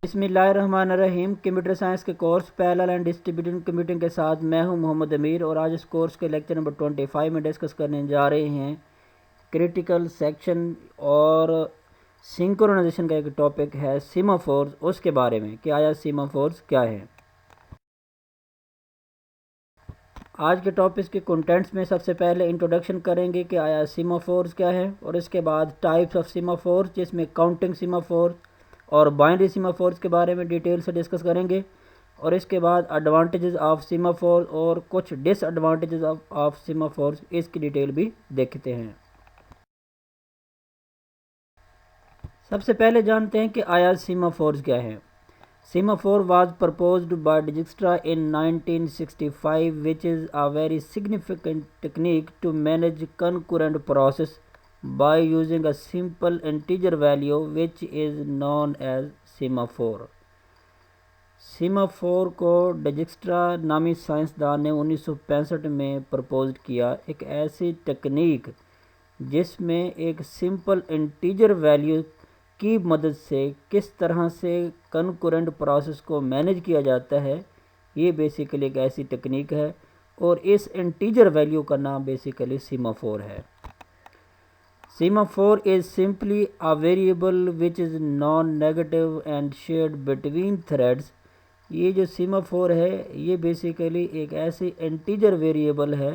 बिस्मिल्लाहिर्रहमानिर्रहीम। Computer science के course parallel and distributed computing के साथ मैं हूं मोहम्मद अमीर और आज इस कोर्स के लेक्चर नंबर 25 में डिस्कस करने जा रहे हैं क्रिटिकल सेक्शन और सिंक्रोनाइजेशन का एक टॉपिक है सीमाफोर्स, उसके बारे में कि आया सीमाफोर्स क्या है। आज के टॉपिक के कंटेंट्स में सबसे पहले इंट्रोडक्शन करेंगे कि आया सीमाफोर्स क्या है और इसके बाद टाइप्स ऑफ सीमाफोर्स जिसमें काउंटिंग सीमाफोर्स और बाइनरी सीमाफोर्स के बारे में डिटेल से डिस्कस करेंगे और इसके बाद एडवांटेजेस ऑफ सीमाफोर और कुछ डिसएडवांटेजेस ऑफ सीमाफोर्स, इसकी डिटेल भी देखते हैं। सबसे पहले जानते हैं कि आया सीमाफोर्स क्या है। Semaphore was proposed by Dijkstra in 1965, which is a very significant technique to manage concurrent process by using a simple integer value which is known as semaphore. Semaphore को डिजिक्स्ट्रा नामी साइंसदान ने 1965 में प्रपोज किया, एक ऐसी टेक्निक जिसमें एक simple integer value की मदद से किस तरह से कंकरेंट प्रोसेस को मैनेज किया जाता है। ये बेसिकली एक ऐसी टेक्निक है और इस इंटीजर वैल्यू का नाम बेसिकली सीमाफोर है। Semaphore is simply a variable which is non negative and shared between threads. ये जो सीमाफोर है ये बेसिकली एक ऐसी इंटीजर वेरिएबल है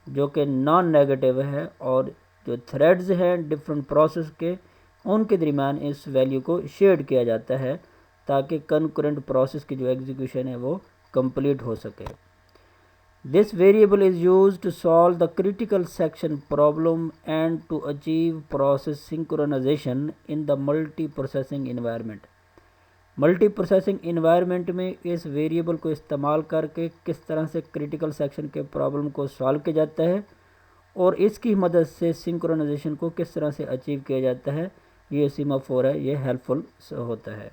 जो कि नॉन नेगेटिव है और जो थ्रेड्स हैं डिफरेंट प्रोसेस के उनके दरमियान इस वैल्यू को शेयर किया जाता है ताकि कंकरेंट प्रोसेस की जो एग्जीक्यूशन है वो कंप्लीट हो सके। This variable is used to solve the critical section problem and to achieve process synchronization in the multi processing environment. Multi processing environment में इस वेरिएबल को इस्तेमाल करके किस तरह से क्रिटिकल सेक्शन के प्रॉब्लम को सॉल्व किया जाता है और इसकी मदद से सिंक्रोनाइजेशन को किस तरह से अचीव किया जाता है, ये सीमाफोर है, ये हेल्पफुल होता है।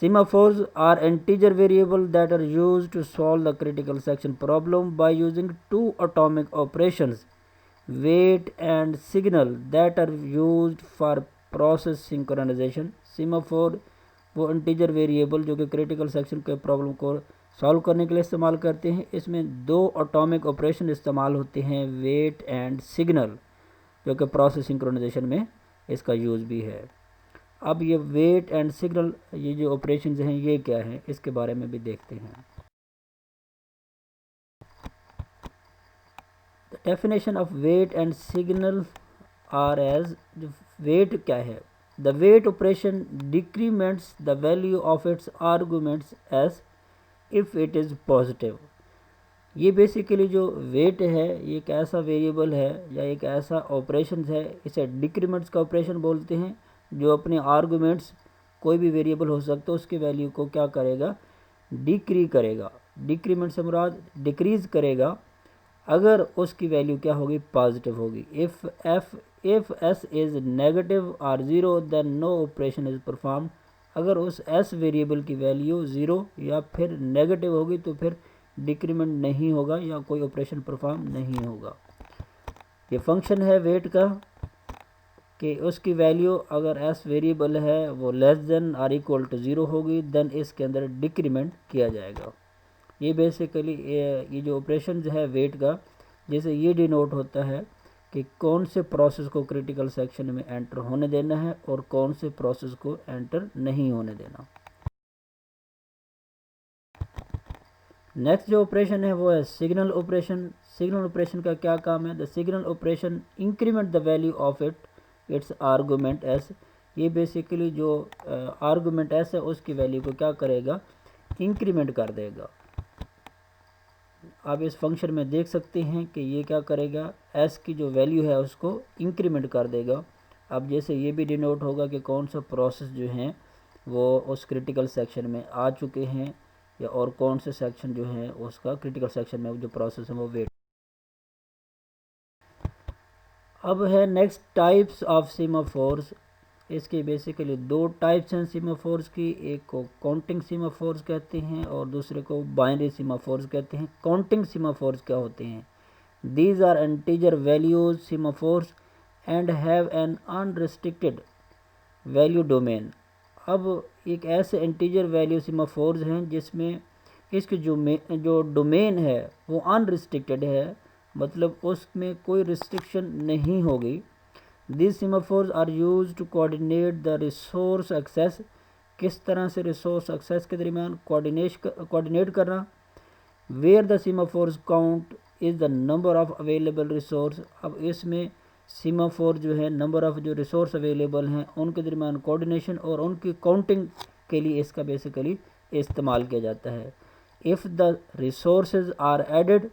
Semaphores are integer variable that are used to solve the critical section problem by using two atomic operations wait and signal that are used for process synchronization. Semaphore वो integer variable जो कि critical section के problem को solve करने के लिए इस्तेमाल करते हैं। इसमें दो एटॉमिक ऑपरेशन इस्तेमाल होते हैं, वेट एंड सिग्नल, जो कि प्रोसेस सिंक्रोनाइजेशन में इसका यूज़ भी है। अब ये वेट एंड सिग्नल ये जो ऑपरेशंस हैं ये क्या हैं, इसके बारे में भी देखते हैं। The definition of wait and signal are as, wait क्या है? The wait operation decrements the value of its arguments as if it is positive. ये बेसिकली जो वेट है ये एक ऐसा वेरिएबल है या एक ऐसा ऑपरेशन है, इसे डिक्रीमेंट्स का ऑपरेशन बोलते हैं, जो अपने आर्गूमेंट्स कोई भी वेरिएबल हो सकता है उसकी वैल्यू को क्या करेगा, डिक्री करेगा। डिक्रीमेंट से मुराद डिक्रीज़ करेगा अगर उसकी वैल्यू क्या होगी, पॉजिटिव होगी। इफ़ एस इज़ नेगेटिव और zero then no operation is perform. अगर उस एस वेरिएबल की वैल्यू ज़ीरो या फिर नेगेटिव होगी तो फिर डिक्रीमेंट नहीं होगा या कोई ऑपरेशन परफॉर्म नहीं होगा। ये फंक्शन है वेट का कि उसकी वैल्यू अगर एस वेरिएबल है वो लेस देन और इक्वल टू ज़ीरो होगी देन इसके अंदर डिक्रीमेंट किया जाएगा। ये बेसिकली ये जो ऑपरेशन है वेट का, जैसे ये डिनोट होता है कि कौन से प्रोसेस को क्रिटिकल सेक्शन में एंटर होने देना है और कौन से प्रोसेस को एंटर नहीं होने देना। नेक्स्ट जो ऑपरेशन है वो है सिग्नल ऑपरेशन। सिग्नल ऑपरेशन का क्या काम है? The signal operation increment the value of it's argument S. ये बेसिकली जो आर्गूमेंट एस है उसकी वैल्यू को क्या करेगा, इंक्रीमेंट कर देगा। आप इस फंक्शन में देख सकते हैं कि ये क्या करेगा, एस की जो वैल्यू है उसको इंक्रीमेंट कर देगा। अब जैसे ये भी डिनोट होगा कि कौन सा प्रोसेस जो हैं वो उस क्रिटिकल सेक्शन में आ चुके हैं या और कौन से सेक्शन जो है उसका क्रिटिकल सेक्शन में जो प्रोसेस है वो वेट। अब है नेक्स्ट टाइप्स ऑफ सीमाफोर्स। इसके बेसिकली दो टाइप्स हैं सीमाफोर्स की, एक को काउंटिंग सीमाफोर्स कहते हैं और दूसरे को बाइनरी सीमाफोर्स कहते हैं। काउंटिंग सीमाफोर्स क्या होते हैं? These are integer values semaphores and have an unrestricted value domain. अब एक ऐसे इंटीजर वैल्यू सीमाफोर्स हैं जिसमें इसकी जो डोमेन है वो अनरिस्ट्रिक्टेड है, मतलब उसमें कोई रिस्ट्रिक्शन नहीं होगी। This semaphores are use to coordinate the resource access. किस तरह से रिसोर्स एक्सेस के दरमियान कोऑर्डिनेट करना। Where the semaphores count is the number of available resource. अब इसमें सीमाफोर जो है नंबर ऑफ जो रिसोर्स अवेलेबल हैं उनके दरमियान कोऑर्डिनेशन और उनकी काउंटिंग के लिए इसका बेसिकली इस्तेमाल किया जाता है। If the resources are added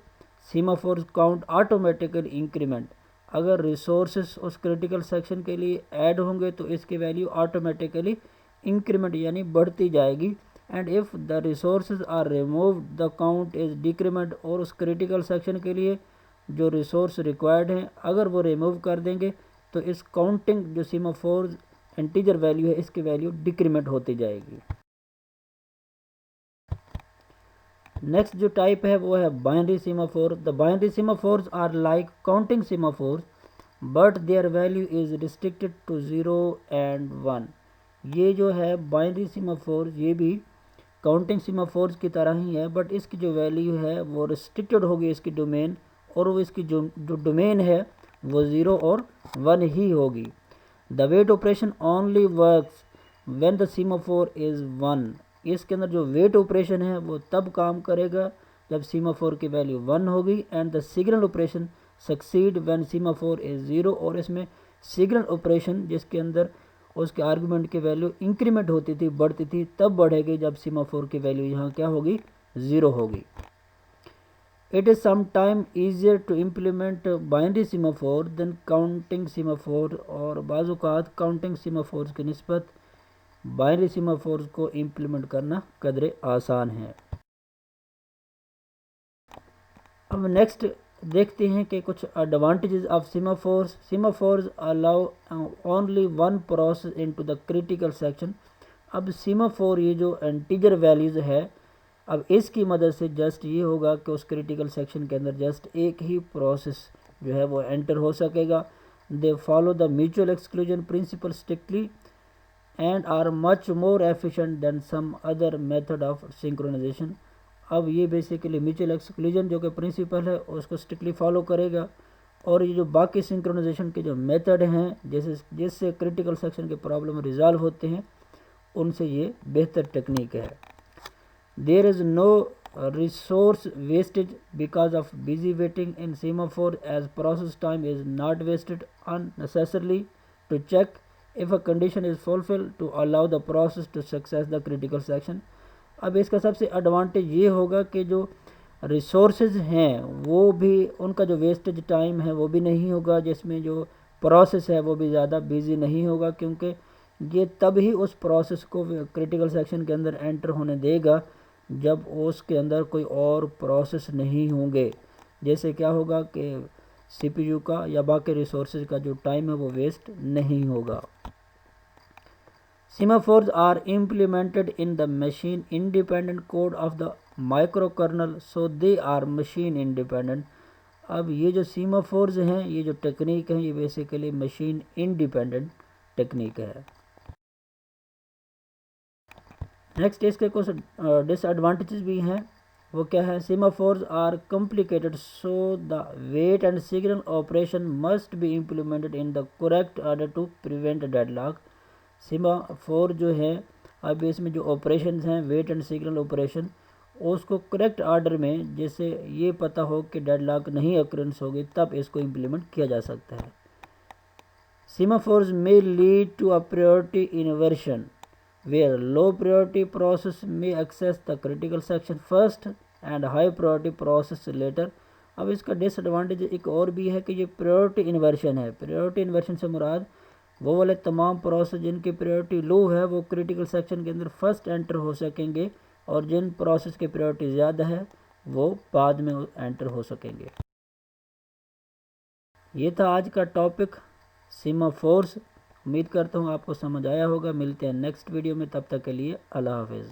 semaphores count automatically increment. अगर रिसोर्सेज उस क्रिटिकल सेक्शन के लिए ऐड होंगे तो इसकी वैल्यू ऑटोमेटिकली इंक्रीमेंट यानी बढ़ती जाएगी। And if the resources are removed the count is decrement. और उस क्रिटिकल सेक्शन के लिए जो रिसोर्स रिक्वायर्ड हैं अगर वो रिमूव कर देंगे तो इस काउंटिंग जो सीमाफोर इंटीजर वैल्यू है इसकी वैल्यू डिक्रीमेंट होती जाएगी। नेक्स्ट जो टाइप है वो है binary semaphore. The binary semaphores are like counting semaphores but their value is restricted to 0 and 1। ये जो है बाइनरी सीमाफोर्स ये भी काउंटिंग सीमाफोर्स की तरह ही है, बट इसकी जो वैल्यू है वो रिस्ट्रिक्टेड होगी इसकी डोमेन, और वो इसकी जो डोमेन है वो 0 और 1 ही होगी। The wait operation only works when the semaphore is 1। इसके अंदर जो वेट ऑपरेशन है वो तब काम करेगा जब सीमाफोर की वैल्यू 1 होगी। And the signal operation succeed when semaphore is 0। और इसमें सिग्नल ऑपरेशन जिसके अंदर उसके आर्गूमेंट की वैल्यू इंक्रीमेंट होती थी, बढ़ती थी, तब बढ़ेगी जब सीमाफोर की वैल्यू यहाँ क्या होगी, 0 होगी। It is sometime easier to implement binary semaphore than counting semaphore. और बाज़-औक़ात काउंटिंग सीमाफोर्स की निस्बत बाइनरी सीमाफोर्स को इम्प्लीमेंट करना कदरे आसान है। अब नेक्स्ट देखते हैं कि कुछ advantages of semaphores. Semaphores allow only one process into the critical section. अब सीमाफोर ये जो इंटीजर वैल्यूज़ है अब इसकी मदद से जस्ट ये होगा कि उस क्रिटिकल सेक्शन के अंदर जस्ट एक ही प्रोसेस जो है वो एंटर हो सकेगा। They follow the mutual exclusion principle strictly and are much more efficient than some other method of synchronization. अब ये बेसिकली म्यूचुअल एक्सक्लूजन जो कि प्रिंसिपल है उसको स्ट्रिक्टली फॉलो करेगा, और ये जो बाकी सिंक्रोनाइजेशन के जो मेथड हैं जिससे क्रिटिकल सेक्शन के प्रॉब्लम रिजॉल्व होते हैं उनसे ये बेहतर टेक्निक है। There is no resource wastage because of busy waiting in semaphore as process time is not wasted unnecessarily to check if a condition is fulfil to allow the process to success the critical section. अब इसका सबसे advantage ये होगा कि जो resources हैं वो भी उनका जो वेस्टेज टाइम है वो भी नहीं होगा, जिसमें जो प्रोसेस है वो भी ज़्यादा बिजी नहीं होगा, क्योंकि ये तभी उस प्रोसेस को क्रिटिकल सेक्शन के अंदर एंटर होने देगा जब उसके अंदर कोई और प्रोसेस नहीं होंगे। जैसे क्या होगा कि सीपीयू का या बाकी रिसोर्सेज का जो टाइम है वो वेस्ट नहीं होगा। Semaphores are implemented in the machine independent code of the microkernel, so they are machine independent। अब ये जो सीमाफोर्स हैं ये जो टेक्निक है ये बेसिकली मशीन इंडिपेंडेंट टेक्निक है। नेक्स्ट इसके कुछ डिसएडवांटेजेस भी हैं। वो क्या है, semaphores are complicated so the wait and signal operation must be implemented in the correct order to prevent deadlock. Semaphore जो है अब इसमें जो ऑपरेशंस हैं वेट एंड सिग्नल ऑपरेशन उसको करेक्ट ऑर्डर में जैसे ये पता हो कि डेडलॉक नहीं अक्रेंस होगी तब इसको इम्प्लीमेंट किया जा सकता है। Semaphores may lead to a priority inversion where low priority process may access the critical section first and high priority process later. अब इसका डिसएडवांटेज एक और भी है कि ये प्रायोरिटी इन्वर्शन है। प्रायोरिटी इन्वर्शन से मुराद वो वाले तमाम प्रोसेस जिनकी प्रायोरिटी लो है वो क्रिटिकल सेक्शन के अंदर फर्स्ट एंटर हो सकेंगे, और जिन प्रोसेस की प्रायोरिटी ज़्यादा है वो बाद में एंटर हो सकेंगे। ये था आज का टॉपिक सीमाफोर्स। उम्मीद करता हूँ आपको समझ आया होगा। मिलते हैं नेक्स्ट वीडियो में, तब तक के लिए अल्लाह हाफिज़।